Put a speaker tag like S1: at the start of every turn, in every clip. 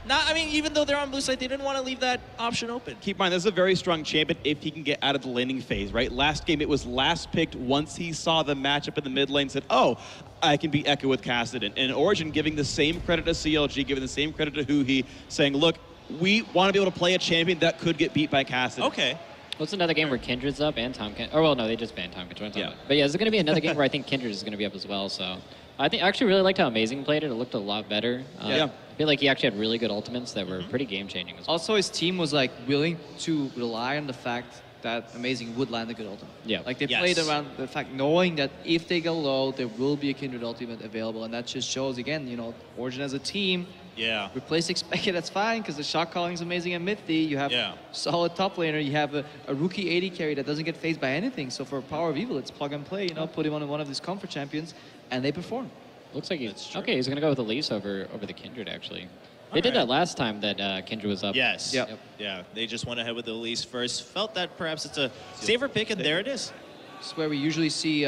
S1: Not, I mean, even though they're on blue side, they didn't want to leave that option open.
S2: Keep in mind, this is a very strong champion if he can get out of the laning phase, right? Last game, it was last picked once he saw the matchup in the mid lane, said, oh, I can beat Echo with Kassadin. And Origen giving the same credit to CLG, giving the same credit to Huhi, saying, look, we want to be able to play a champion that could get beat by Kassadin.
S1: Okay.
S3: What's another game where Kindred's up and Tom Kindred? Oh, well, no, they just banned Tom Kindred.
S2: Yeah.
S3: But yeah, there's going to be another game where I think Kindred is going to be up as well. So I actually really liked how Amazing played it. It looked a lot better.
S2: Yeah.
S3: I feel like he actually had really good ultimates that were pretty game-changing as well.
S4: Also, his team was like willing to rely on the fact that Amazing would land a good ultimate.
S3: Yeah.
S4: Like they played around the fact knowing that if they go low, there will be a Kindred ultimate available, and that just shows again, you know, Origen as a team.
S1: Yeah.
S4: Replace Expected, that's fine, because the shot calling is amazing at mid D. You have solid top laner. You have a rookie AD carry that doesn't get phased by anything. So for Power of Evil, it's plug and play. You know, put him on one of these comfort champions, and they perform.
S3: Looks like he's okay. He's gonna go with Elise over the Kindred actually. They did that last time that Kindred was up.
S1: Yes.
S4: Yep.
S1: Yeah. They just went ahead with the Elise first. Felt that perhaps it's a safer pick, and there it is.
S4: This is where we usually see.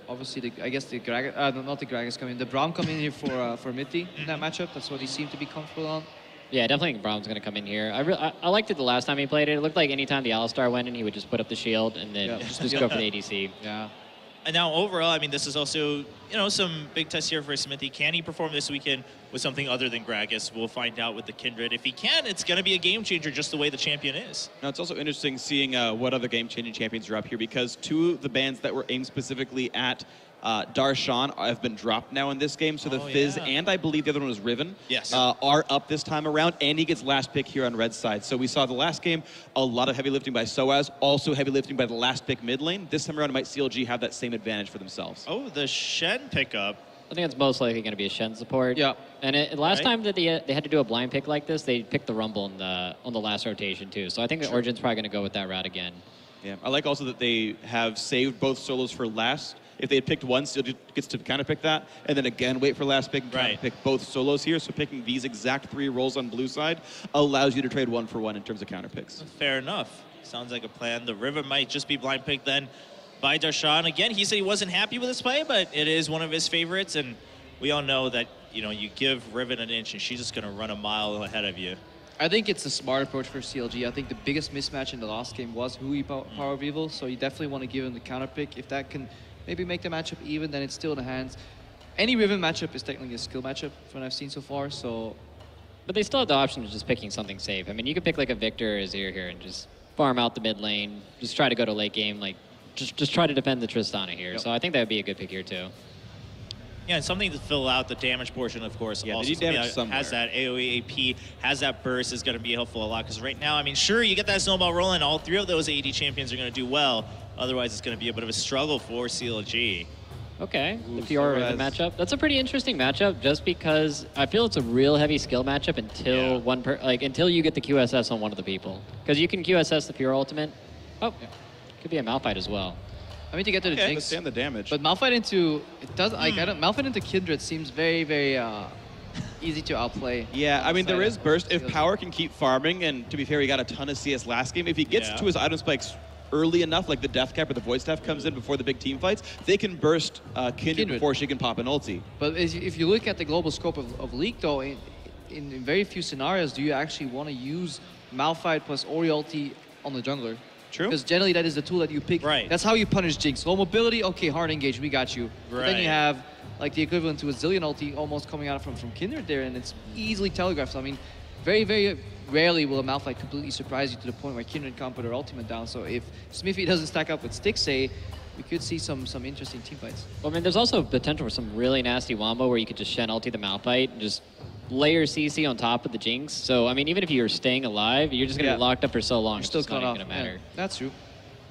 S4: Obviously, I guess the Gragas, not the Gragas coming in. The Braum coming in here for Mitty in that matchup. That's what he seemed to be comfortable on.
S3: Yeah, definitely think Braum's going to come in here. I liked it the last time he played it. It looked like anytime the Alistar went in, he would just put up the shield and then just go for the ADC.
S4: Yeah.
S1: And now overall, I mean, this is also, you know, some big tests here for Smithy. Can he perform this weekend with something other than Gragas? We'll find out with the Kindred. If he can, it's going to be a game changer just the way the champion is.
S2: Now, it's also interesting seeing what other game-changing champions are up here, because two of the bans that were aimed specifically at Darshan have been dropped now in this game. So the Fizz and I believe the other one was Riven are up this time around, and he gets last pick here on red side. So we saw the last game, a lot of heavy lifting by Soaz, also heavy lifting by the last pick mid lane. This time around, might CLG have that same advantage for themselves.
S1: Oh, the Shen pickup.
S3: I think it's most likely going to be a Shen support.
S4: Yeah.
S3: And last time that they had to do a blind pick like this, they picked the Rumble on the last rotation too. So I think the Origin's probably going to go with that route again.
S2: Yeah, I like also that they have saved both solos for last. If they had picked one, still gets to kind of pick that, and then again wait for last pick and pick both solos here. So picking these exact 3 roles on blue side allows you to trade 1 for 1 in terms of counter picks.
S1: Fair enough. Sounds like a plan. The River might just be blind picked then by Darshan. Again, he said he wasn't happy with this play, but it is one of his favorites, and we all know that, you know, you give Riven an inch and she's just going to run a mile ahead of you.
S4: I think it's a smart approach for CLG. I think the biggest mismatch in the last game was Hui Power of Evil, so you definitely want to give him the counter pick. If that can maybe make the matchup even, then it's still in the hands. Any Riven matchup is technically a skill matchup from what I've seen so far, so...
S3: But they still have the option of just picking something safe. I mean, you could pick like a Victor or Azir here and just farm out the mid lane, just try to go to late game, like just try to defend the Tristana here. So I think that would be a good pick here too.
S1: Yeah, and something to fill out the damage portion, of course.
S2: Yeah,
S1: also has that AoE AP, has that burst, is going to be helpful a lot. Because right now, I mean, sure, you get that snowball rolling. All 3 of those AD champions are going to do well. Otherwise, it's going to be a bit of a struggle for CLG.
S3: Okay, the Fiora Riven matchup. That's a pretty interesting matchup, just because I feel it's a real heavy skill matchup until until you get the QSS on one of the people. Because you can QSS the Fiora ultimate. Oh, could be a Malphite as well.
S4: I mean, to get to the Jinx,
S2: withstand the damage.
S4: But Malphite into Malphite into Kindred seems very, very easy to outplay.
S2: Yeah, I mean, there is burst. If Power can keep farming, and to be fair, he got a ton of CS last game. If he gets to his item spikes early enough, like the Death Cap or the Void Staff comes in before the big team fights, they can burst Kindred before she can pop an ulti.
S4: But if you look at the global scope of League, though, in very few scenarios do you actually want to use Malphite plus Ori ulti on the jungler.
S2: True.
S4: Because generally that is the tool that you pick.
S1: Right.
S4: That's how you punish Jinx. Low mobility, okay, hard engage, we got you. But then you have like the equivalent to a Zillion ulti almost coming out from Kindred there, and it's easily telegraphed. So, I mean, very, very rarely will a Malphite completely surprise you to the point where Kindred can't put her ultimate down. So if Smithy doesn't stack up with Stixxay, we could see some interesting team fights.
S3: Well, I mean, there's also potential for some really nasty wombo where you could just Shen ulti the Malphite and just layer CC on top of the Jinx. So, I mean, even if you're staying alive, you're just going to be locked up for so long, it's just not going to matter.
S4: Yeah, that's true.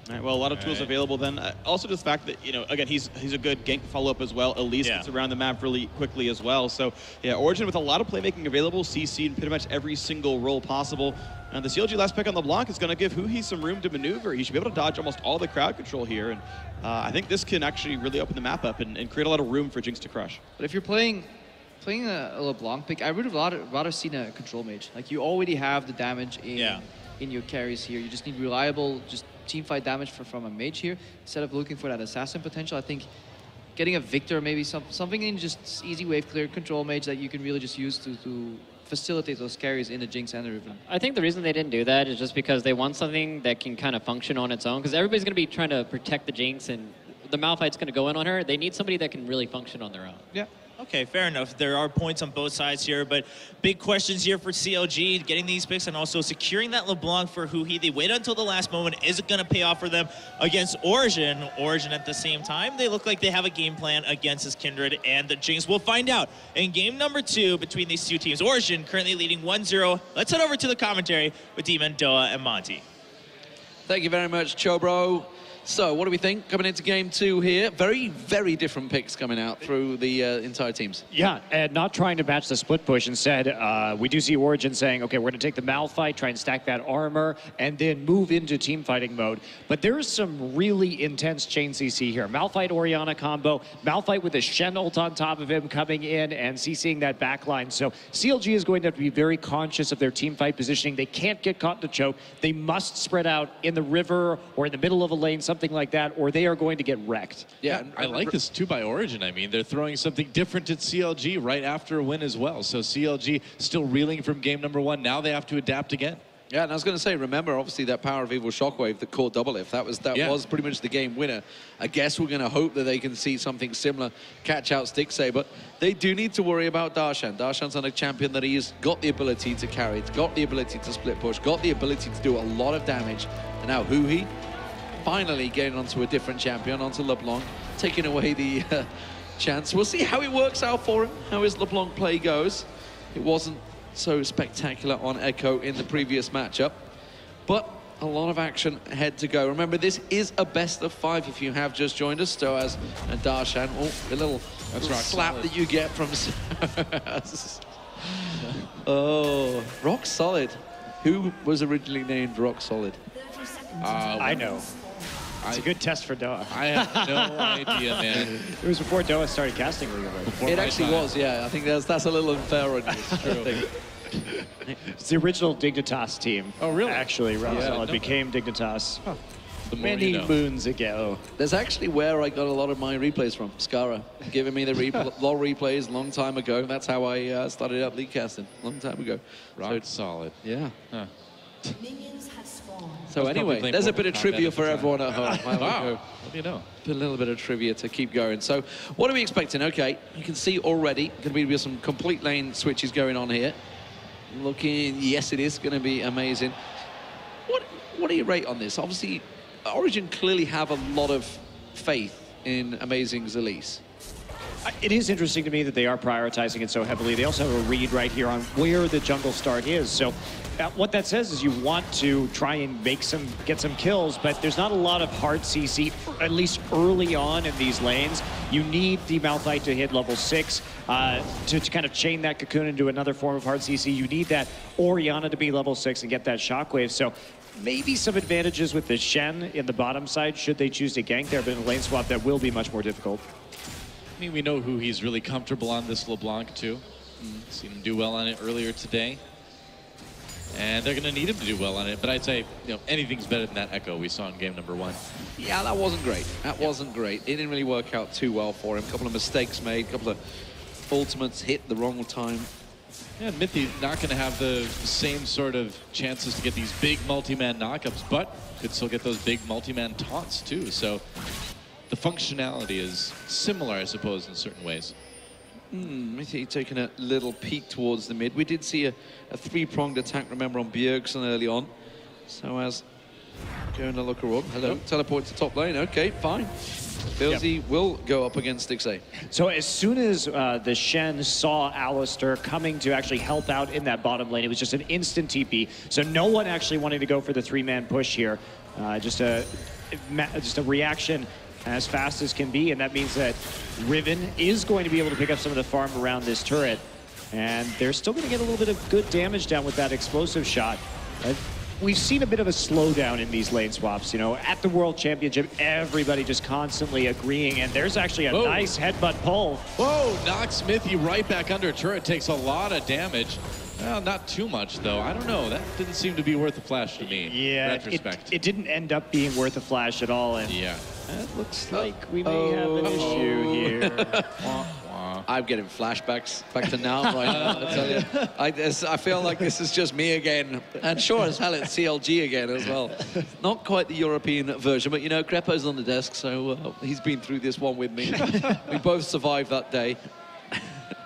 S2: All right, well, a lot of tools available then. Also, just the fact that, you know, again, he's a good gank follow-up as well. Elise gets around the map really quickly as well. So, yeah, Origen with a lot of playmaking available, CC in pretty much every single role possible. And the CLG last pick on the block is going to give Huhi some room to maneuver. He should be able to dodge almost all the crowd control here. And I think this can actually really open the map up and create a lot of room for Jinx to crush.
S4: But if you're playing a LeBlanc pick, I would have rather seen a control mage. Like, you already have the damage in your carries here. You just need reliable, just team fight damage from a mage here. Instead of looking for that assassin potential, I think getting a Victor, maybe something in just easy wave clear control mage that you can really just use to facilitate those carries in the Jinx and the Riven.
S3: I think the reason they didn't do that is just because they want something that can kind of function on its own, because everybody's going to be trying to protect the Jinx, and the Malphite's going to go in on her. They need somebody that can really function on their own.
S4: Yeah.
S1: Okay, fair enough. There are points on both sides here, but big questions here for CLG, getting these picks and also securing that LeBlanc for Huhi. They wait until the last moment. Is it going to pay off for them against Origen? Origen at the same time, they look like they have a game plan against his Kindred and the Jinx. We'll find out in game number 2 between these two teams. Origen currently leading 1-0. Let's head over to the commentary with Demon, Doa, and Monty.
S5: Thank you very much, Chobro. So, what do we think coming into game 2 here? Very, very different picks coming out through the entire teams.
S6: Yeah, and not trying to match the split push. Instead, we do see Origen saying, okay, we're going to take the Malphite, try and stack that armor, and then move into team fighting mode. But there's some really intense chain CC here. Malphite Orianna combo, Malphite with a Shen ult on top of him coming in and CCing that backline. So CLG is going to have to be very conscious of their team fight positioning. They can't get caught in the choke. They must spread out in the river or in the middle of a lane, something like that, or they are going to get wrecked.
S7: Yeah, I like this too by Origen. I mean, they're throwing something different at CLG right after a win as well. So CLG still reeling from game number 1. Now they have to adapt again.
S5: Yeah, and I was going to say, remember, obviously, that Power of Evil Shockwave that caught double lift. That was pretty much the game winner. I guess we're going to hope that they can see something similar, catch out Stixxay, but they do need to worry about Darshan. Darshan's on a champion that he's got the ability to carry, it's got the ability to split push, got the ability to do a lot of damage. And now Huhi, finally getting onto a different champion, onto LeBlanc, taking away the chance. We'll see how it works out for him, how his LeBlanc play goes. It wasn't so spectacular on Echo in the previous matchup, but a lot of action ahead to go. Remember, this is a best of 5 if you have just joined us. Stoaz and Darshan, a little slap solid that you get from Oh, Rock Solid. Who was originally named Rock Solid?
S6: I know. It's a good test for Doa.
S7: I have no idea, man.
S6: It was before Doa started casting League of Legends.
S5: It actually was, yeah. I think that's a little unfair on you. It's true.
S6: It's the original Dignitas team.
S7: Oh, really?
S6: Actually, Solid became Dignitas
S7: many
S6: moons ago.
S5: That's actually where I got a lot of my replays from. Skara giving me the LoL replays a long time ago. That's how I started up league casting a long time ago.
S7: Rock solid.
S5: Yeah.
S7: Huh.
S5: So anyway, there's a bit of trivia for everyone at home.
S7: Wow. What do you know?
S5: A little bit of trivia to keep going. So what are we expecting? Okay, you can see already going to be some complete lane switches going on here. Looking, yes, it is going to be amazing. What do you rate on this? Obviously, Origen clearly have a lot of faith in Amazing Elise.
S6: It is interesting to me that they are prioritizing it so heavily. They also have a read right here on where the jungle start is. So what that says is you want to try and get some kills, but there's not a lot of hard CC, at least early on in these lanes. You need the Malphite to hit level 6 to kind of chain that cocoon into another form of hard CC. You need that Orianna to be level 6 and get that shockwave. So maybe some advantages with the Shen in the bottom side should they choose to gank there, but in a lane swap that will be much more difficult.
S7: I mean, we know who he's really comfortable on this LeBlanc too. Seen him do well on it earlier today. And they're going to need him to do well on it. But I'd say, anything's better than that Echo we saw in game number 1.
S5: Yeah, that wasn't great. That wasn't great. It didn't really work out too well for him. A couple of mistakes made, a couple of ultimates hit the wrong time.
S7: Yeah, Mithy not going to have the same sort of chances to get these big multi-man knockups, but could still get those big multi-man taunts too. So the functionality is similar, I suppose, in certain ways.
S5: Mithy taking a little peek towards the mid. We did see a 3-pronged attack, remember, on Bjergsen early on. So as going to look around. Hello, teleport to top lane. Okay, fine. Bilzy will go up against Stixxay.
S6: So as soon as the Shen saw Alistair coming to actually help out in that bottom lane, it was just an instant TP. So no one actually wanting to go for the 3-man push here. Just a reaction as fast as can be, and that means that Riven is going to be able to pick up some of the farm around this turret, and they're still going to get a little bit of good damage down with that explosive shot. We've seen a bit of a slowdown in these lane swaps. At the World Championship, everybody just constantly agreeing, and there's actually a nice headbutt pull.
S7: Whoa, knocks Smithy right back under. Turret takes a lot of damage. Well, not too much, though. I don't know. That didn't seem to be worth a flash to me.
S6: Yeah,
S7: retrospect.
S6: It didn't end up being worth a flash at all. And
S7: yeah.
S6: It looks like we may have an issue here.
S5: I'm getting flashbacks back to now right now, I tell you. I feel like this is just me again. And sure as hell it's CLG again as well. Not quite the European version, but you know, Greppo's on the desk, so he's been through this one with me. We both survived that day.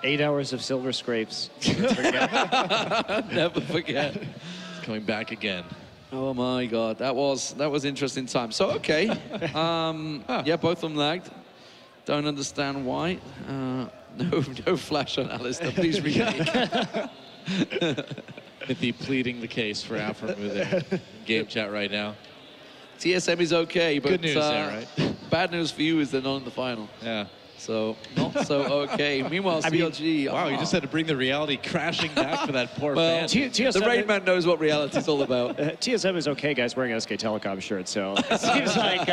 S6: 8 hours of silver scrapes.
S5: Never forget.
S7: It's coming back again.
S5: Oh my God, that was interesting time. So, okay. Yeah, both of them lagged. Don't understand why. No flash on Alistair, please remake.
S7: Mithy pleading the case for Aframu there. Game chat right now.
S5: TSM is okay, but
S7: good news there, right?
S5: Bad news for you is they're not in the final.
S7: Yeah.
S5: So, not so okay. Meanwhile, CLG...
S7: Wow, you just had to bring the reality crashing back for that poor fan.
S5: The Rain Man knows what reality's all about.
S6: TSM is okay, guys, wearing an SK Telecom shirt, so it seems like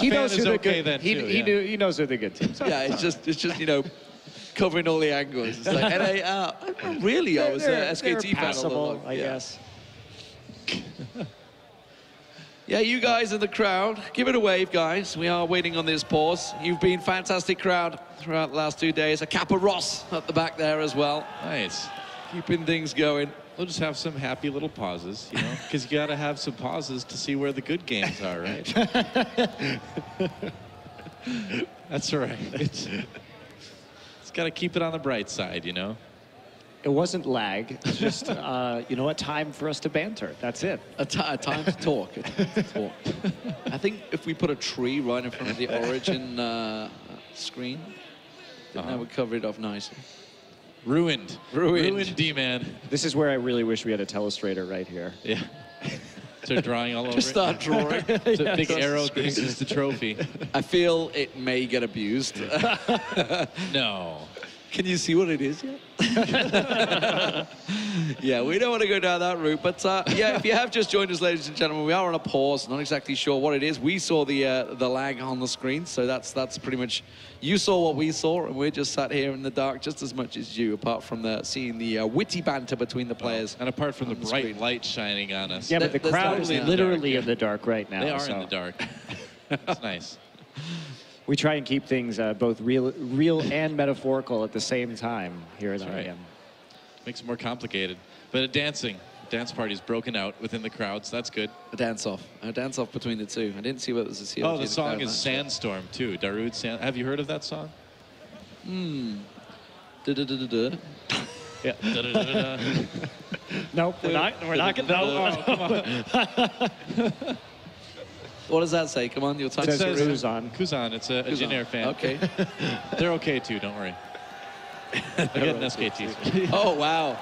S7: he knows who
S6: okay
S7: then, too,
S6: he knows who the good teams are.
S5: Yeah, it's just you know, covering all the angles. It's like, really, I was SKT fan all along.
S6: I guess.
S5: Yeah, you guys in the crowd, give it a wave, guys. We are waiting on this pause. You've been fantastic crowd throughout the last 2 days. A Kappa Ross at the back there as well.
S7: Nice.
S5: Keeping things going.
S7: We'll just have some happy little pauses, you know, because you got to have some pauses to see where the good games are, right? That's all right. It's got to keep it on the bright side, you know.
S6: It wasn't lag. It's just, you know, a time for us to banter. That's it.
S5: A time to talk. I think if we put a tree right in front of the Origin screen, then that would cover it off nicely.
S7: Ruined D-Man.
S6: This is where I really wish we had a telestrator right here.
S7: Yeah. Start drawing all over
S5: Just start drawing.
S7: It's a big arrow. This is the trophy.
S5: I feel it may get abused.
S7: No.
S5: Can you see what it is yet? Yeah, we don't want to go down that route. But yeah, if you have just joined us, ladies and gentlemen, we are on a pause. Not exactly sure what it is. We saw the lag on the screen, so that's pretty much, you saw what we saw, and we're just sat here in the dark just as much as you, apart from seeing the witty banter between the players.
S7: And apart from the bright
S5: screen.
S7: light shining on us.
S6: Yeah, but the crowd is literally in the dark right now.
S7: They are in the dark. It's nice.
S6: We try and keep things both real and metaphorical at the same time here at IEM.
S7: Right. Makes it more complicated. But dance party's broken out within the crowd, so that's good.
S5: A dance-off between the two. I didn't see what was the CLG.
S7: Oh, the song is Sandstorm, too. Darude Sand. Have you heard of that song?
S5: Da-da-da-da-da.
S6: Yeah. Nope, we're not going to.
S7: Oh, come on.
S5: What does that say? Come on, your time.
S6: It says Kuzan.
S7: Kuzan, it's a Jin fan.
S5: Okay.
S7: They're okay, too, don't worry. They're getting SKTs.
S5: Oh, wow.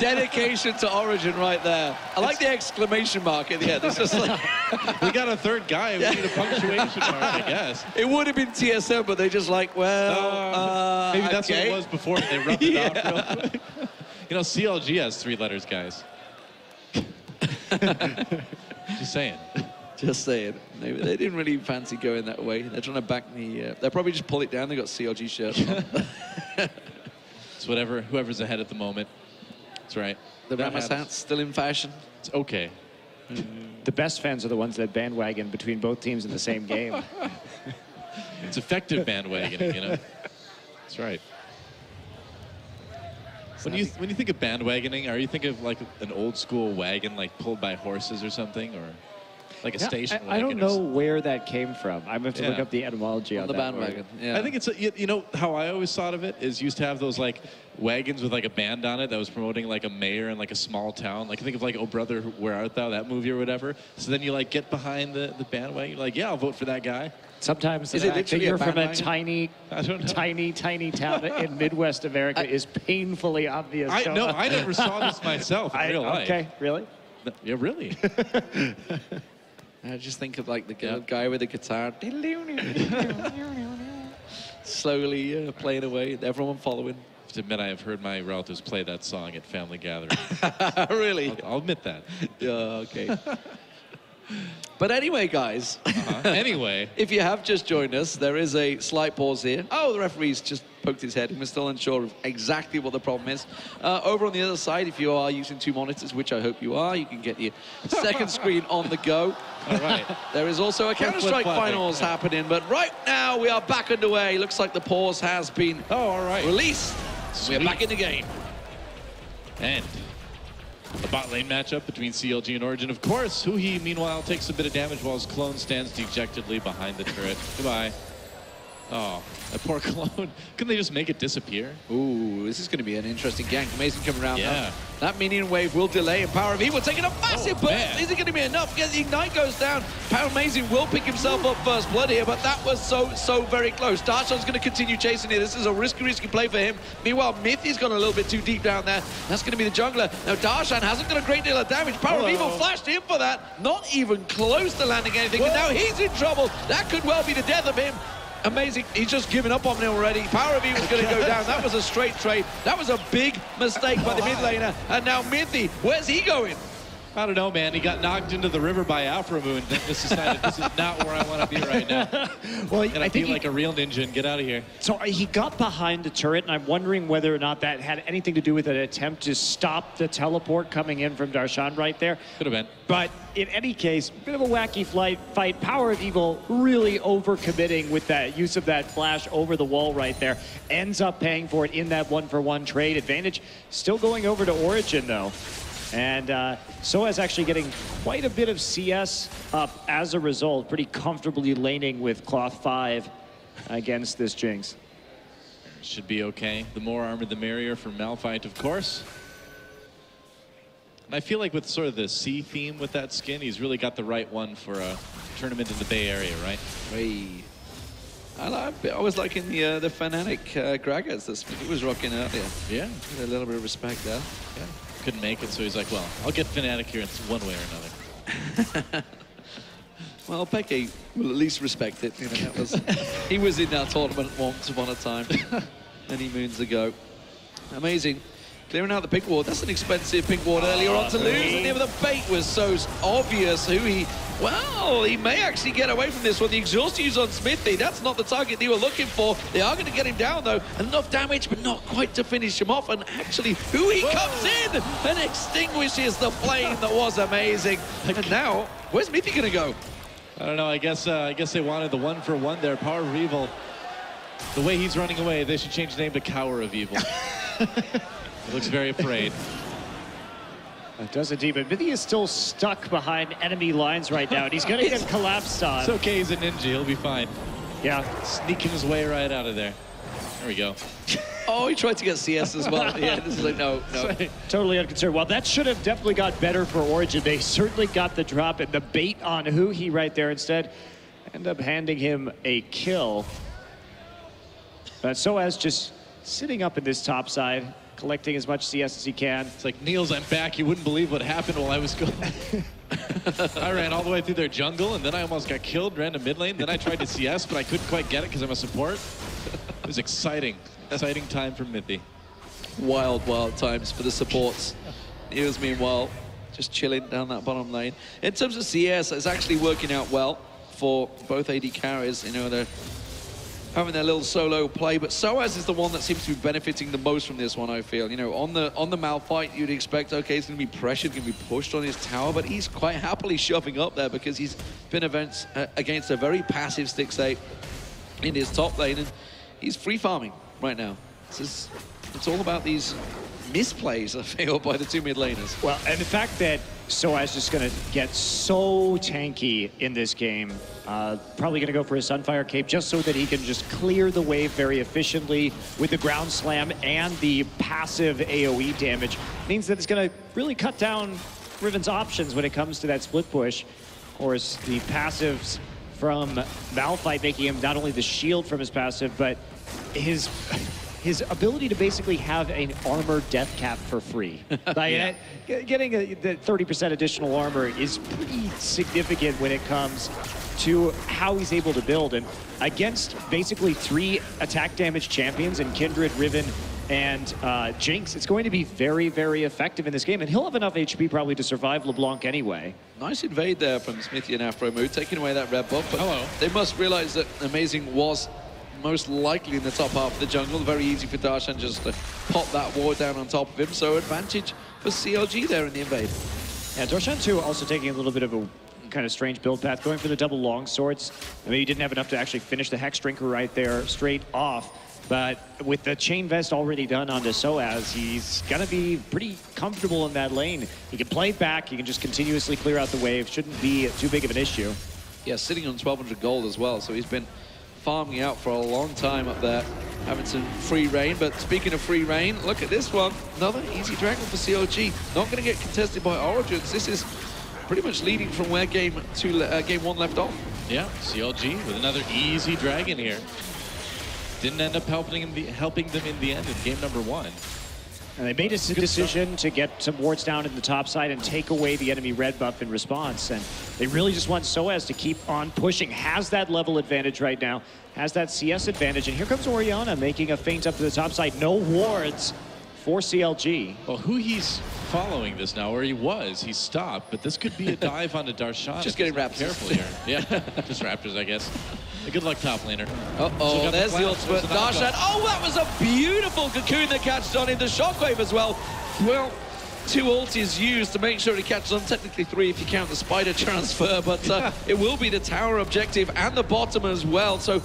S5: Dedication to Origin right there. I like the exclamation mark at the end. It's just like...
S7: We got a third guy. We need a punctuation mark, I guess.
S5: It would have been TSM, but they just like, well,
S7: maybe that's
S5: okay.
S7: what it was before they rubbed it out real quick. You know, CLG has 3 letters, guys. Just saying.
S5: Just saying. Maybe they didn't really fancy going that way. They're trying to back the... they'll probably just pull it down. They got CLG shirts on.
S7: It's whoever's ahead at the moment. That's right.
S5: The Ramos hat's still in fashion.
S7: It's okay.
S6: The best fans are the ones that bandwagon between both teams in the same game.
S7: It's effective bandwagoning, you know. That's right. When you think of bandwagoning, are you thinking of like an old school wagon, like pulled by horses or something, or like a station wagon?
S6: I don't know where that came from. I'm going to have to look up the etymology on
S5: the
S6: that
S5: bandwagon.
S6: word.
S5: Yeah.
S7: I think it's you know how I always thought of it is used to have those like wagons with like a band on it that was promoting like a mayor in like a small town. Like think of like Oh Brother Where Art Thou, that movie or whatever. So then you like get behind the bandwagon. You're like, yeah, I'll vote for that guy.
S6: Sometimes
S5: Is
S6: the
S5: it
S6: fact that
S5: literally a
S6: you're from a
S5: bandwagon?
S6: tiny town in Midwest America is painfully obvious.
S7: No, I never saw this myself in real life.
S6: Okay, really?
S7: Yeah, really.
S5: I just think of like the guy with the guitar. Slowly playing away, everyone following.
S7: I have to admit, I have heard my relatives play that song at family gatherings.
S5: Really?
S7: I'll admit that.
S5: Yeah, okay. But anyway, guys.
S7: Anyway.
S5: If you have just joined us, there is a slight pause here. Oh, the referee's just poked his head and was still unsure of exactly what the problem is. Over on the other side, if you are using 2 monitors, which I hope you are, you can get your second screen on the go.
S7: All right.
S5: There is also a Counter-Strike finals happening, but right now we are back underway. Looks like the pause has been released. We're back in the game.
S7: And the bot lane matchup between CLG and Origen. Of course, Huhi, meanwhile, takes a bit of damage while his clone stands dejectedly behind the turret. Goodbye. Oh, that poor clone. Couldn't they just make it disappear?
S5: Ooh, this is going to be an interesting gank. Amazing coming around now. That minion wave will delay, and Power of Evil taking a massive burst. Is it going to be enough? Yeah, the Ignite goes down. Power Amazing will pick himself up first blood here, but that was so very close. Darshan's going to continue chasing here. This is a risky play for him. Meanwhile, Mythy's gone a little bit too deep down there. That's going to be the jungler. Now, Darshan hasn't got a great deal of damage. Power of Evil flashed in for that. Not even close to landing anything, and now he's in trouble. That could well be the death of him. Amazing. He's just given up on him already. Power of Evil's going to go down. That was a straight trade. That was a big mistake by the mid laner. And now Mythy, where's he going?
S7: I don't know, man. He got knocked into the river by Aframu and then just decided this is not where I want to be right now.
S6: Well,
S7: I feel like a real ninja and get out of here.
S6: So he got behind the turret, and I'm wondering whether or not that had anything to do with an attempt to stop the teleport coming in from Darshan right there.
S7: Could have been.
S6: But in any case, bit of a wacky fight. Power of Evil really overcommitting with that use of that flash over the wall right there. Ends up paying for it in that 1-for-1 trade advantage. Still going over to Origen, though. And Soaz actually getting quite a bit of CS up as a result, pretty comfortably laning with Cloth 5 against this Jinx.
S7: Should be okay. The more armor, the merrier for Malphite, of course. And I feel like with sort of the sea theme with that skin, he's really got the right one for a tournament in the Bay Area, right?
S5: Hey. I was liking the Fnatic Gragas that Smith was rocking earlier.
S7: Yeah.
S5: A little bit of respect there.
S7: Yeah. Couldn't make it, so he's like, well, I'll get Fnatic here in one way or another.
S5: Well, Peke will at least respect it. You know, that was, he was in that tournament once upon a time, many moons ago. Amazing. Clearing out the pink ward. That's an expensive pink ward earlier on to lose. And the bait was so obvious. Well, he may actually get away from this one. The exhaust use on Smithy, that's not the target they were looking for. They are going to get him down, though. Enough damage, but not quite to finish him off. And actually, Hui comes in and extinguishes the flame that was amazing. And now, where's Smithy going to go?
S7: I don't know. I guess they wanted the 1-for-1 there. Power of Evil. The way he's running away, they should change the name to Cower of Evil. He looks very afraid.
S6: It doesn't even. Mythy is still stuck behind enemy lines right now, and he's going to get collapsed on.
S7: It's okay, he's a ninja. He'll be fine.
S6: Yeah.
S7: Sneaking his way right out of there. There we go.
S5: Oh, he tried to get CS as well. Yeah, this is like, no.
S6: Totally unconcerned. Well, that should have definitely got better for Origen. They certainly got the drop and the bait on Huhi right there instead. End up handing him a kill. But Soaz just sitting up in this top side, collecting as much CS as he can.
S7: It's like, Niels, I'm back. You wouldn't believe what happened while I was going. I ran all the way through their jungle, and then I almost got killed, ran to mid lane. Then I tried to CS, but I couldn't quite get it because I'm a support. It was exciting. Exciting time for Mythy.
S5: Wild times for the supports. Niels, meanwhile, just chilling down that bottom lane. In terms of CS, it's actually working out well for both AD carries. You know, they're having their little solo play, but Soaz is the one that seems to be benefiting the most from this one, I feel. You know, on the Malphite, you'd expect, okay, he's going to be pressured, going to be pushed on his tower, but he's quite happily shoving up there because he's been against a very passive Stixxay in his top lane, and he's free farming right now. It's all about these misplays, I feel, by the two mid laners.
S6: Well, and the fact that Soaz is going to get so tanky in this game, probably going to go for a Sunfire Cape just so that he can just clear the wave very efficiently with the ground slam and the passive AoE damage, means that it's going to really cut down Riven's options when it comes to that split push. Of course, the passives from Malphite making him not only the shield from his passive, but his ability to basically have an armor death cap for free. Like, getting the 30% additional armor is pretty significant when it comes to how he's able to build. And against basically 3 attack damage champions in Kindred, Riven, and Jinx, it's going to be very, very effective in this game. And he'll have enough HP probably to survive LeBlanc anyway.
S5: Nice invade there from Smithy and Afromu, taking away that red buff. But they must realize that Amazing was most likely in the top half of the jungle. Very easy for Darshan just to pop that ward down on top of him. So advantage for CLG there in the invade.
S6: Yeah, Darshan too also taking a little bit of a kind of strange build path, going for the double long swords. I mean, he didn't have enough to actually finish the Hex Drinker right there straight off. But with the chain vest already done onto Soaz, he's going to be pretty comfortable in that lane. He can play back, he can just continuously clear out the wave. Shouldn't be too big of an issue.
S5: Yeah, sitting on 1,200 gold as well, so he's been farming out for a long time up there, having some free reign. But speaking of free reign, look at this one. Another easy dragon for CLG. Not going to get contested by Origins. This is pretty much leading from where game 1 left off.
S7: Yeah, CLG with another easy dragon here. Didn't end up helping them in the end in game number 1.
S6: And they made a decision to get some wards down in the top side and take away the enemy red buff in response. And they really just want Soaz to keep on pushing. Has that level advantage right now. Has that CS advantage. And here comes Oriana making a feint up to the top side. No wards for CLG.
S7: Well, who he's following this now, or he stopped. But this could be a dive onto Darshan.
S5: Just getting Raptors.
S7: Careful here. Yeah, just Raptors, I guess. Good luck, top laner.
S5: Uh-oh, there's the ultimate. Darshan. Oh, that was a beautiful cocoon that catches on in the shockwave as well. Well, 2 ultis used to make sure he catches on. Technically 3 if you count the spider transfer, but it will be the tower objective and the bottom as well. So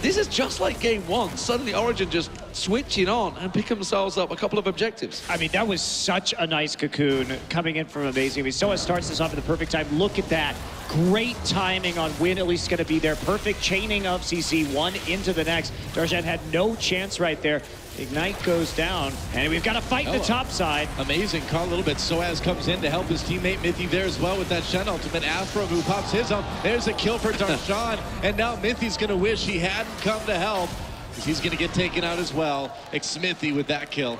S5: this is just like game 1. Suddenly Origen just switching on and pick themselves up a couple of objectives.
S6: I mean, that was such a nice cocoon coming in from amazing. I mean, Soaz starts this off at the perfect time. Look at that. Great timing on when at least going to be there. Perfect chaining of CC, one into the next. Darshan had no chance right there. Ignite goes down, and we've got to fight the top side.
S7: Amazing caught a little bit. Soaz comes in to help his teammate Mithy there as well with that Shen ultimate. Afro who pops his up. There's a kill for Darshan, and now Mithy's going to wish he hadn't come to help, because he's going to get taken out as well. Smithy with that kill.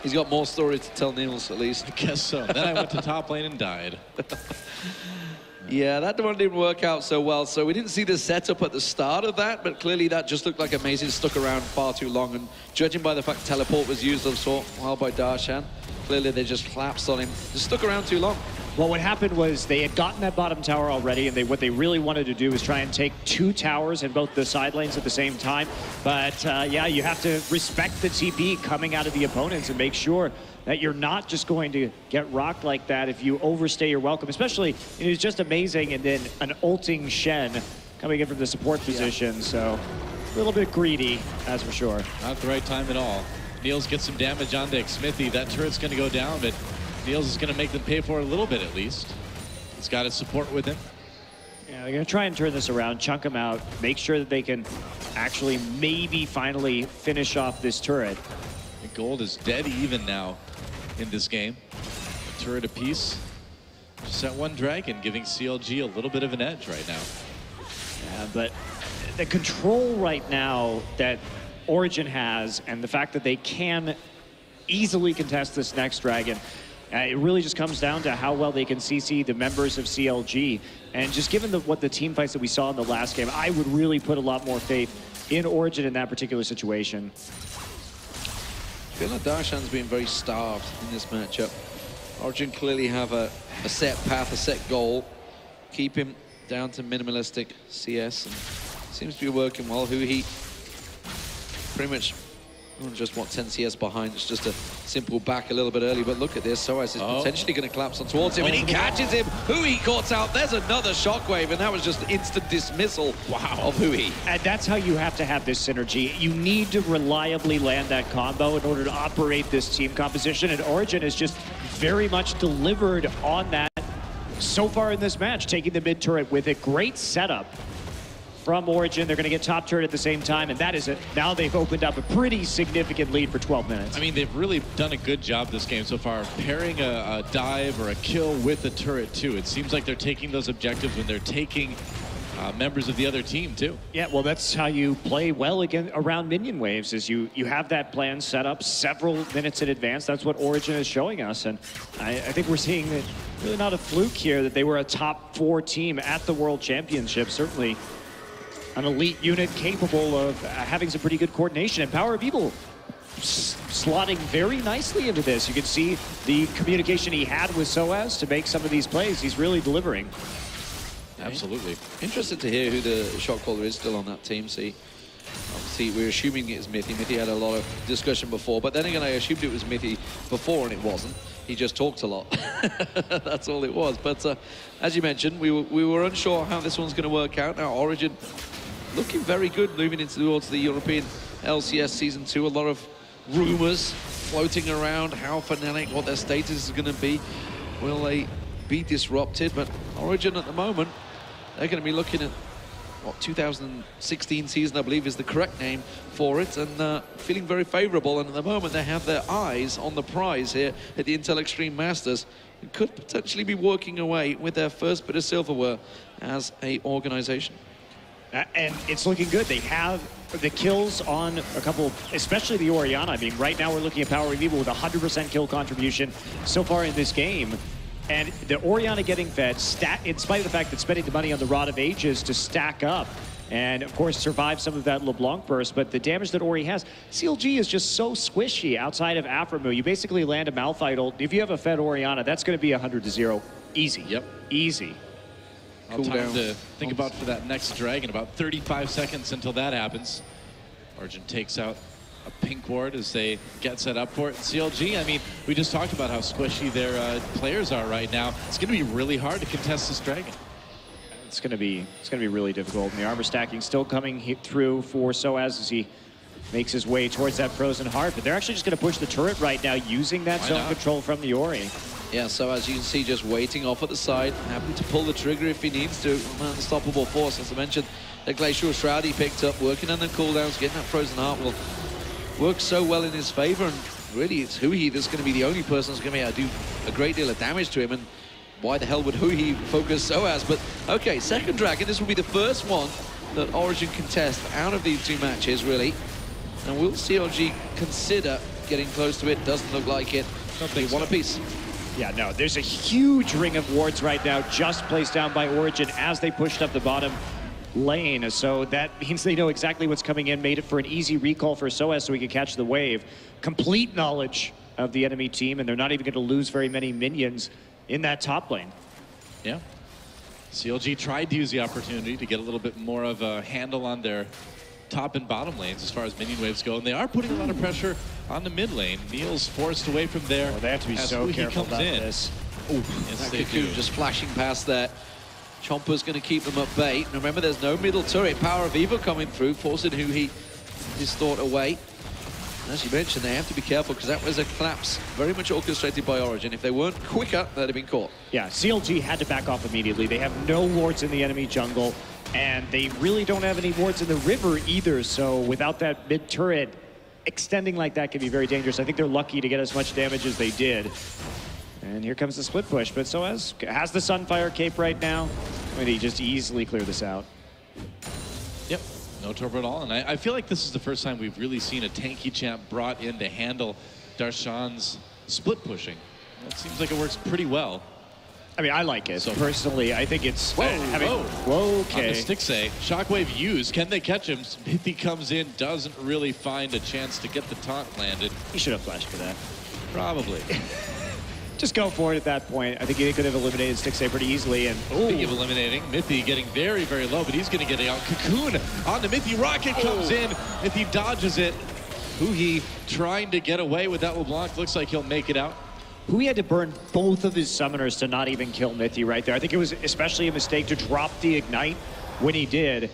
S5: He's got more stories to tell Niels, at least.
S7: I guess so. Then I went to top lane and died.
S5: Yeah, that one didn't work out so well. So we didn't see the setup at the start of that, but clearly that just looked like amazing. Stuck around far too long, and judging by the fact teleport was used of sort well by Darshan, clearly they just collapsed on him. Just stuck around too long.
S6: Well, what happened was they had gotten that bottom tower already, and what they really wanted to do was try and take 2 towers in both the side lanes at the same time. But yeah, you have to respect the TP coming out of the opponents and make sure that you're not just going to get rocked like that if you overstay your welcome. Especially, it was just amazing, and then an ulting Shen coming in from the support position. So a little bit greedy, that's for sure.
S7: Not the right time at all. Niels gets some damage onto Smithy. That turret's going to go down, but Niels is going to make them pay for it a little bit at least. He's got his support with him.
S6: Yeah, they're going to try and turn this around, chunk them out, make sure that they can actually maybe finally finish off this turret.
S7: The gold is dead even now in this game. A turret apiece. Just that one dragon giving CLG a little bit of an edge right now.
S6: Yeah, but the control right now that Origen has, and the fact that they can easily contest this next dragon, it really just comes down to how well they can CC the members of CLG. And just given what the team fights that we saw in the last game, I would really put a lot more faith in Origen in that particular situation.
S5: I feel like Darshan's been very starved in this matchup. Origen clearly have a set path, a set goal. Keep him down to minimalistic CS, and seems to be working well. Huhi pretty much just 10 CS behind. It's just a simple back a little bit early, but look at this. Soaz is potentially going to collapse on towards him, and he catches him. Huhi caught out. There's another shockwave, and that was just instant dismissal of Huhi.
S6: And that's how you have to have this synergy. You need to reliably land that combo in order to operate this team composition, and Origen has just very much delivered on that so far in this match, taking the mid turret with a great setup from Origen. They're going to get top turret at the same time, and that is it. Now they've opened up a pretty significant lead for 12 minutes.
S7: I mean, they've really done a good job this game so far, pairing a dive or a kill with a turret too. It seems like they're taking those objectives when they're taking members of the other team too.
S6: Yeah, well, that's how you play well again around minion waves, is you have that plan set up several minutes in advance. That's what Origen is showing us, and I think we're seeing that really not a fluke here that they were a top 4 team at the World Championship. Certainly an elite unit capable of having some pretty good coordination, and Power of Evil slotting very nicely into this. You can see the communication he had with Soaz to make some of these plays. He's really delivering.
S7: Absolutely.
S5: Interested to hear who the shot caller is still on that team. See, obviously we're assuming it was Mithy. Mithy had a lot of discussion before, but then again, I assumed it was Mithy before, and it wasn't. He just talked a lot. That's all it was. But as you mentioned, we were unsure how this one's going to work out. Now, Origen looking very good moving towards the European LCS Season 2. A lot of rumors floating around how Fnatic, what their status is going to be. Will they be disrupted? But Origen at the moment, they're going to be looking at what 2016 season, I believe, is the correct name for it, and feeling very favorable. And at the moment, they have their eyes on the prize here at the Intel Extreme Masters. It could potentially be working away with their first bit of silverware as a organization.
S6: And it's looking good. They have the kills on a couple, especially the Orianna. I mean, right now we're looking at Power of Evil with 100% kill contribution so far in this game. And the Orianna getting fed, in spite of the fact that spending the money on the Rod of Ages to stack up and, of course, survive some of that LeBlanc burst. But the damage that Ori has, CLG is just so squishy outside of Aframu. You basically land a Malphite. If you have a fed Orianna, that's going to be 100-0. Easy. Yep. Easy.
S7: Cool time to think about for that next dragon. About 35 seconds until that happens. Origen takes out a pink ward as they get set up for it. CLG, I mean, we just talked about how squishy their players are right now. It's going to be really hard to contest this dragon.
S6: It's going to be really difficult. And the armor stacking still coming through for SOAS as he makes his way towards that frozen heart. But they're actually just going to push the turret right now using that zone control from the Ori.
S5: Yeah, so as you can see, just waiting off at the side, happy to pull the trigger if he needs to. Unstoppable force, as I mentioned, the Glacial Shroud he picked up, working on the cooldowns, getting that frozen heart will work so well in his favor. And really, it's Huhi that's going to be the only person that's going to be able to do a great deal of damage to him. And why the hell would Huhi focus SOAS? But okay, second dragon, this will be the first one that Origen contest out of these two matches, really. And will CLG consider getting close to it? Doesn't look like it. They want a piece.
S6: Yeah, no, there's a huge ring of wards right now just placed down by Origen as they pushed up the bottom lane. So that means they know exactly what's coming in, made it for an easy recall for SOAS so he could catch the wave. Complete knowledge of the enemy team, and they're not even going to lose very many minions in that top lane.
S7: Yeah. CLG tried to use the opportunity to get a little bit more of a handle on their top and bottom lanes as far as minion waves go, and they are putting a lot of pressure on the mid lane. Neil's forced away from there.
S6: Oh, they have to be so careful about this.
S5: Yes, they do. Just flashing past there. Chomper's going to keep them at bay. And remember, there's no middle turret. Power of Evil coming through, forcing Huhi his thought away. And as you mentioned, they have to be careful because that was a collapse very much orchestrated by Origen. If they weren't quicker, they'd have been caught.
S6: Yeah, CLG had to back off immediately. They have no wards in the enemy jungle, and they really don't have any wards in the river either. So without that mid turret, extending like that can be very dangerous. I think they're lucky to get as much damage as they did. And here comes the split push, but SOAS has the Sunfire Cape right now. And he just easily clear this out.
S7: Yep, no turbo at all. And I feel like this is the first time we've really seen a tanky champ brought in to handle Darshan's split pushing. It seems like it works pretty well.
S6: I mean, I like it. So personally, I think it's...
S7: Whoa,
S6: okay.
S7: On the Stixxay, Shockwave used. Can they catch him? Mithy comes in, doesn't really find a chance to get the taunt landed.
S6: He should have flashed for that.
S7: Probably.
S6: Just go for it at that point. I think he could have eliminated Stixxay pretty easily. And
S7: speaking of eliminating, Mithy getting very, very low, but he's going to get out. Cocoon on the Mithy. Rocket comes in. Mithy dodges it. Huhi trying to get away with that LeBlanc. Looks like he'll make it out.
S6: Huhi had to burn both of his summoners to not even kill Mithy right there. I think it was especially a mistake to drop the Ignite when he did.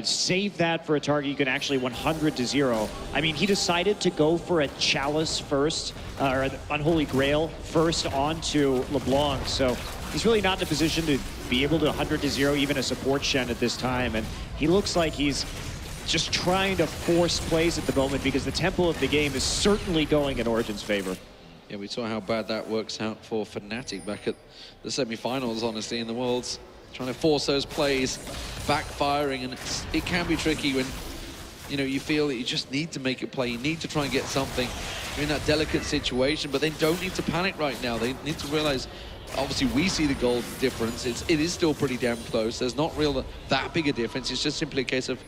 S6: Save that for a target you can actually 100-0. I mean, he decided to go for a Chalice first, or Unholy Grail first onto LeBlanc. So he's really not in a position to be able to 100-0 even a support Shen at this time. And he looks like he's just trying to force plays at the moment because the tempo of the game is certainly going in Origen's favor.
S5: Yeah, we saw how bad that works out for Fnatic back at the semi-finals, honestly, in the Worlds. Trying to force those plays, backfiring, and it can be tricky when, you know, you feel that you just need to make a play. You need to try and get something. You're in that delicate situation, but they don't need to panic right now. They need to realize, obviously, we see the goal difference. It is still pretty damn close. There's not really that big a difference. It's just simply a case of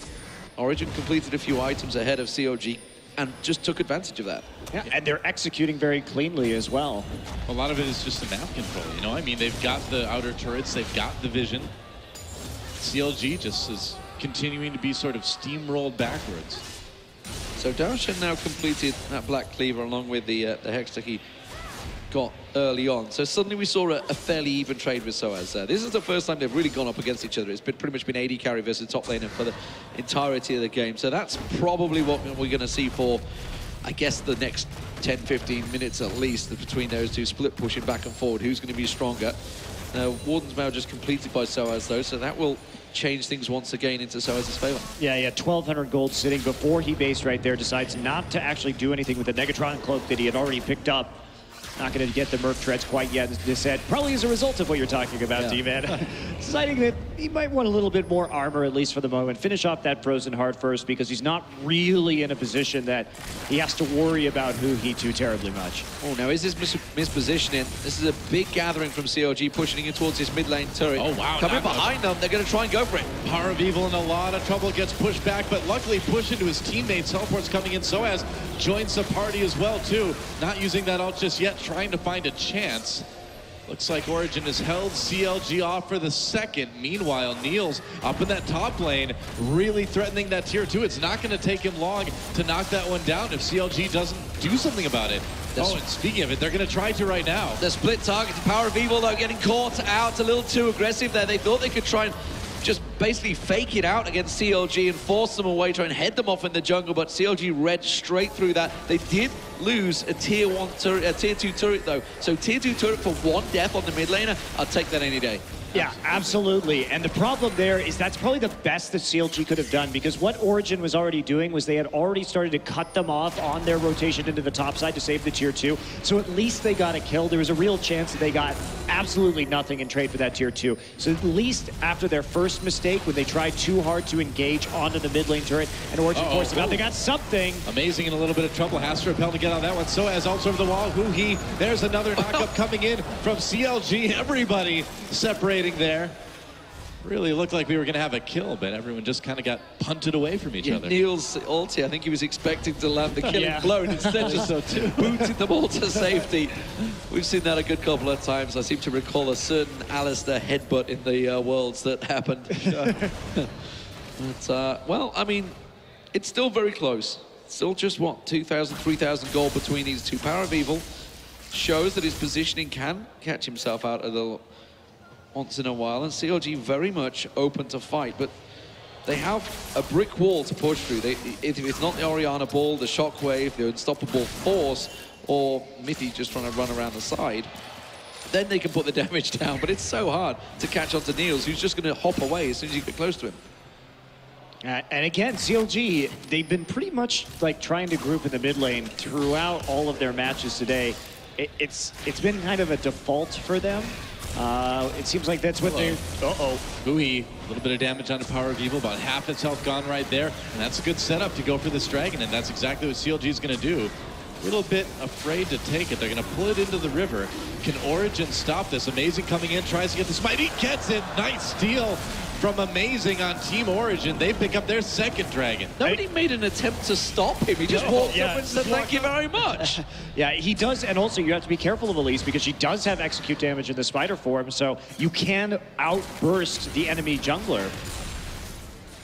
S5: Origen completed a few items ahead of CLG and just took advantage of that.
S6: Yeah, and they're executing very cleanly as well.
S7: A lot of it is just the map control, you know? I mean, they've got the outer turrets, they've got the vision. CLG just is continuing to be sort of steamrolled backwards.
S5: So Darshan now completed that Black Cleaver along with the Hextech he got early on. So suddenly we saw a fairly even trade with Soaz there. This is the first time they've really gone up against each other. It's pretty much been AD carry versus top laner for the entirety of the game. So that's probably what we're going to see for, I guess, the next 10, 15 minutes at least between those two, split pushing back and forward. Who's going to be stronger? Warden's Vow just completed by Soaz though, so that will change things once again into Soaz's favor.
S6: Yeah, 1,200 gold sitting before he based right there, decides not to actually do anything with the Negatron cloak that he had already picked up. Not going to get the Merc Treads quite yet, this set, probably as a result of what you're talking about, D-Man. Deciding that he might want a little bit more armor, at least for the moment. Finish off that Frozen Heart first, because he's not really in a position that he has to worry about Hu-He too terribly much.
S5: Oh, now is this mispositioning? This is a big gathering from CLG, pushing in towards his mid lane turret.
S7: Oh, wow.
S5: Coming behind them, they're going to try and go for it.
S7: Power of Evil in a lot of trouble, gets pushed back, but luckily pushed into his teammates. Teleport's coming in. Soaz joins the party as well, too. Not using that ult just yet, trying to find a chance. Looks like Origen has held CLG off for the second. Meanwhile, Niels up in that top lane, really threatening that tier 2. It's not going to take him long to knock that one down if CLG doesn't do something about it. Oh, and speaking of it, they're going to try to right now.
S5: The split target, the Power of Evil, though, getting caught out a little too aggressive there. They thought they could try and just basically fake it out against CLG and force them away, try and head them off in the jungle, but CLG read straight through that. They did lose a tier 1 turret, a tier 2 turret though. So tier 2 turret for 1 death on the mid laner, I'll take that any day.
S6: Yeah, absolutely. And the problem there is that's probably the best that CLG could have done, because what Origen was already doing was they had already started to cut them off on their rotation into the top side to save the tier 2. So at least they got a kill. There was a real chance that they got absolutely nothing in trade for that tier 2. So at least after their first mistake, when they tried too hard to engage onto the mid lane turret and Origen forced them out, they got something.
S7: Amazing, in a little bit of trouble. Has to repel to get on that one. So as also over the wall, Hu-He. There's another knockup coming in from CLG. Everybody separating there. Really looked like we were going to have a kill, but everyone just kind of got punted away from each other.
S5: Niels' ulti, I think he was expecting to land the killing blow, and instead just booted them all to safety. We've seen that a good couple of times. I seem to recall a certain Alistair headbutt in the Worlds that happened. But, well, I mean, it's still very close. Still just, what, 2,000, 3,000 gold between these two. Power of Evil shows that his positioning can catch himself out of the once in a while, and CLG very much open to fight, but they have a brick wall to push through. If it's not the Orianna ball, the Shockwave, the Unstoppable Force, or Mithy just trying to run around the side, then they can put the damage down, but it's so hard to catch on to Niels, who's just going to hop away as soon as you get close to him.
S6: And again, CLG, they've been pretty much like trying to group in the mid lane throughout all of their matches today. It's been kind of a default for them. It seems like that's what they're...
S7: Hu-He, a little bit of damage on the Power of Evil, about half its health gone right there, and that's a good setup to go for this dragon, and that's exactly what CLG is going to do. A little bit afraid to take it. They're going to pull it into the river. Can Origen stop this? Amazing coming in, tries to get the smite. He gets it. Nice steal from Amazing on Team Origen. They pick up their second dragon.
S5: Nobody made an attempt to stop him. He just walked up and said, thank you very much.
S6: Yeah, he does. And also, you have to be careful of Elise, because she does have execute damage in the spider form, so you can outburst the enemy jungler.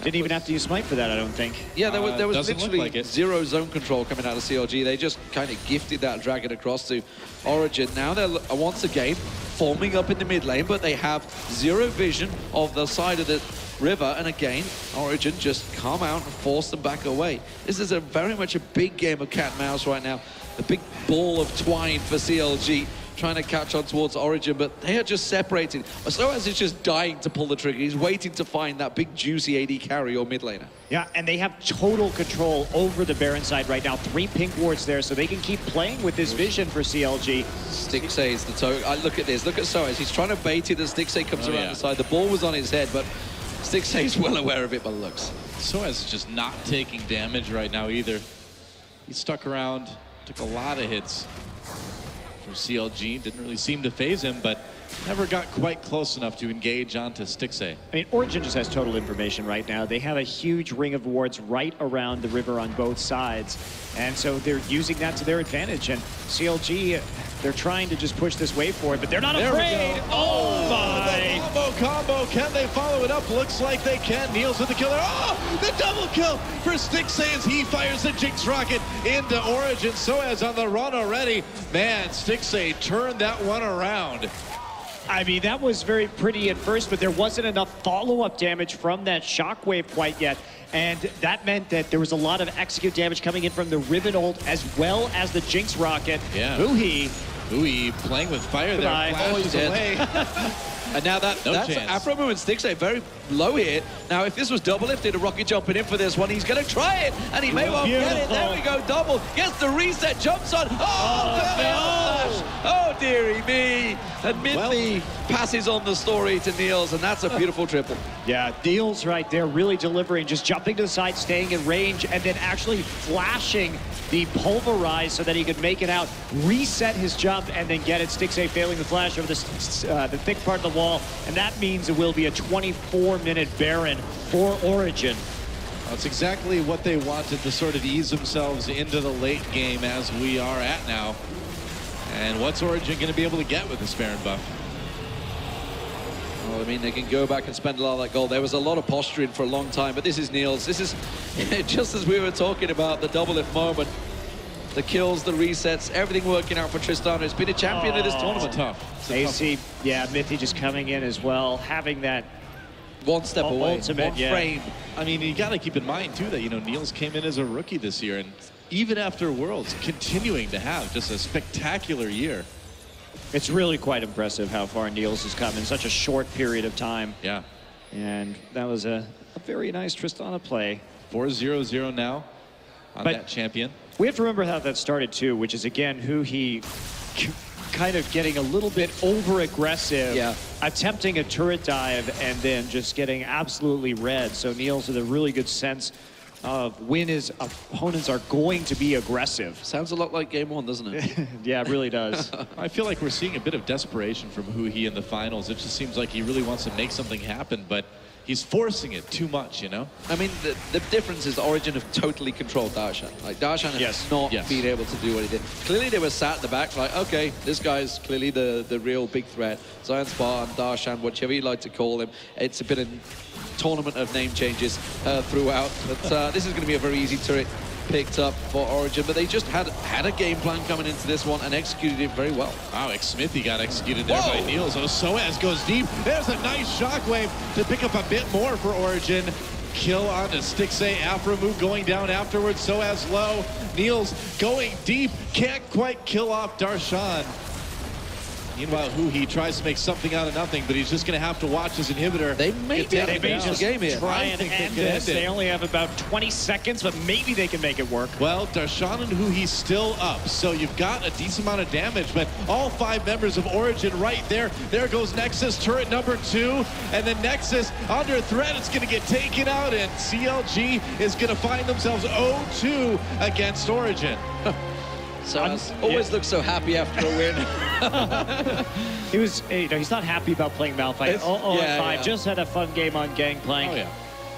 S6: Didn't even have to use smite for that, I don't think.
S5: Yeah, there was literally
S7: like
S5: zero zone control coming out of CLG. They just kind of gifted that dragon across to Origen. Now they're once again forming up in the mid lane, but they have zero vision of the side of the river. And again, Origen just come out and force them back away. This is very much a big game of cat and mouse right now. A big ball of twine for CLG, trying to catch on towards Origen, but they are just separated. Soaz is just dying to pull the trigger. He's waiting to find that big juicy AD carry or mid laner.
S6: Yeah, and they have total control over the Baron side right now. 3 pink wards there, so they can keep playing with this vision for CLG.
S5: Stixxay is the toe. Look at this. Look at Soaz. He's trying to bait it as Stixxay comes around the side. The ball was on his head, but Stixxay is well aware of it by the looks.
S7: Soaz is just not taking damage right now either. He stuck around, took a lot of hits from CLG. Didn't really seem to phase him, but never got quite close enough to engage onto Stixxay.
S6: I mean, Origen just has total information right now. They have a huge ring of wards right around the river on both sides, and so they're using that to their advantage. And CLG, they're trying to just push this wave forward, but they're not afraid. Oh my!
S7: The combo combo. Can they follow it up? Looks like they can. Niels with the killer. Oh, the double kill for Stixxay as he fires the Jinx rocket into Origen. Soaz on the run already. Man, Stixxay turned that one around.
S6: I mean, that was very pretty at first, but there wasn't enough follow-up damage from that shockwave quite yet. And that meant that there was a lot of execute damage coming in from the Riven ult as well as the Jinx rocket.
S7: Yeah.
S6: Huhi
S7: playing with fire there. Flashes away.
S5: And now that's Aphromoo and Stixxay very low here. Now, if this was double lifted, a rocket jumping in for this one, he's going to try it, and he may well get it. There we go, double. Gets the reset, jumps on. Oh, no! Oh, dearie me. And Mithy passes on the story to Niels, and that's a beautiful triple.
S6: Yeah, Niels right there, really delivering, just jumping to the side, staying in range, and then actually flashing the pulverize so that he could make it out, reset his jump, and then get it. Stixxay failing the flash over the thick part of the wall, and that means it will be a 24-minute Baron for Origen.
S7: That's exactly what they wanted to sort of ease themselves into the late game as we are at now. And what's Origen going to be able to get with this Baron buff?
S5: Well, I mean, they can go back and spend a lot of that gold. There was a lot of posturing for a long time, but this is Niels. This is just as we were talking about the double lift moment. The kills, the resets, everything working out for Tristana. He's been a champion of this tournament.
S7: Tough.
S6: AC, yeah, Mithy just coming in as well, having that
S5: one step away,
S6: ultimate,
S5: one frame.
S7: I mean, you got to keep in mind, too, that, you know, Niels came in as a rookie this year, and even after Worlds, continuing to have just a spectacular year.
S6: It's really quite impressive how far Niels has come in such a short period of time.
S7: Yeah.
S6: And that was a very nice Tristana play.
S7: 4-0-0 now on that champion.
S6: We have to remember how that started too, which is again Huhi kind of getting a little bit over-aggressive, attempting a turret dive and then just getting absolutely red. So Niels with a really good sense of when his opponents are going to be aggressive.
S5: Sounds a lot like game one, doesn't it?
S6: Yeah, it really does.
S7: I feel like we're seeing a bit of desperation from Huhi in the finals. It just seems like he really wants to make something happen, but he's forcing it too much, you know?
S5: I mean, the difference is Origen have totally controlled Darshan. Like, Darshan has not been able to do what he did. Clearly, they were sat at the back like, okay, this guy's clearly the real big threat. Zion Spartan, Darshan, whichever you like to call him. It's a bit of tournament of name changes throughout. But this is going to be a very easy turret picked up for Origen, but they just had a game plan coming into this one and executed it very well.
S7: Wow, Smithy got executed there by Niels. Oh, Soaz goes deep. There's a nice shockwave to pick up a bit more for Origen. Kill onto Stixxay. Aphromoo going down afterwards. Soaz low. Niels going deep. Can't quite kill off Darshan. Meanwhile, Huhi tries to make something out of nothing, but he's just going to have to watch his inhibitor.
S5: They may be able to finish the game here.
S6: Try and end this. They only have about 20 seconds, but maybe they can make it work.
S7: Well, Darshan and Huhi still up, so you've got a decent amount of damage, but all 5 members of Origen right there. There goes Nexus, turret number 2, and then Nexus under threat. It's going to get taken out, and CLG is going to find themselves 0-2 against Origen.
S5: So always looks so happy after a win.
S6: He was, you know, he's not happy about playing Malphite. 0-5, just had a fun game on Gangplank.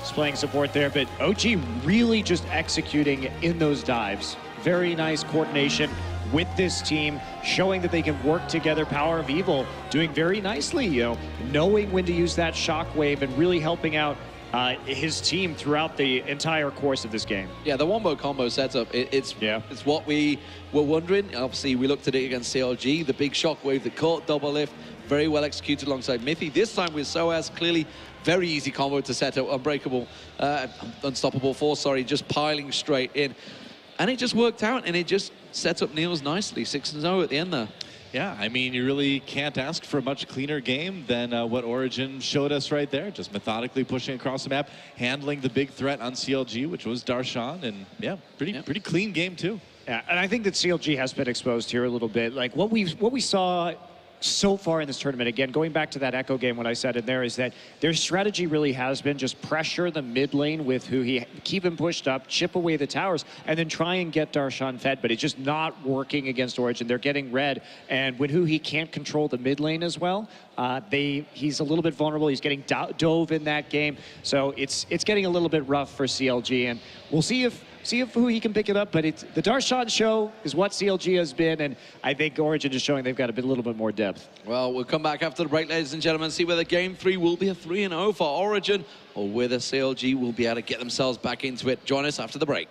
S6: He's playing support there, but OG really just executing in those dives. Very nice coordination with this team, showing that they can work together. Power of Evil doing very nicely, you know, knowing when to use that shockwave and really helping out his team throughout the entire course of this game.
S5: Yeah, the wombo combo setup, it's what we were wondering. Obviously, we looked at it against CLG, the big shockwave that caught double lift, very well executed alongside Mithy. This time with Soaz, clearly very easy combo to set up, unstoppable force, sorry, just piling straight in. And it just worked out, and it just set up Niels nicely, 6-0 at the end there.
S7: Yeah, I mean, you really can't ask for a much cleaner game than what Origen showed us right there. Just methodically pushing across the map, handling the big threat on CLG, which was Darshan, and yeah, pretty clean game too.
S6: Yeah, and I think that CLG has been exposed here a little bit. Like what we saw so far in this tournament, again, going back to that Echo game, what I said in there is that their strategy really has been just pressure the mid lane with Huhi, keep him pushed up, chip away the towers, and then try and get Darshan fed, but it's just not working against Origen. They're getting red, and when Huhi can't control the mid lane as well, he's a little bit vulnerable. He's getting dove in that game, so it's getting a little bit rough for CLG, and we'll see if see if who he can pick it up. But it's the Darshan show is what CLG has been, and I think Origen is showing they've got a little bit more depth.
S5: Well, we'll come back after the break, ladies and gentlemen, see whether Game 3 will be a 3-0 for Origen, or whether CLG will be able to get themselves back into it. Join us after the break.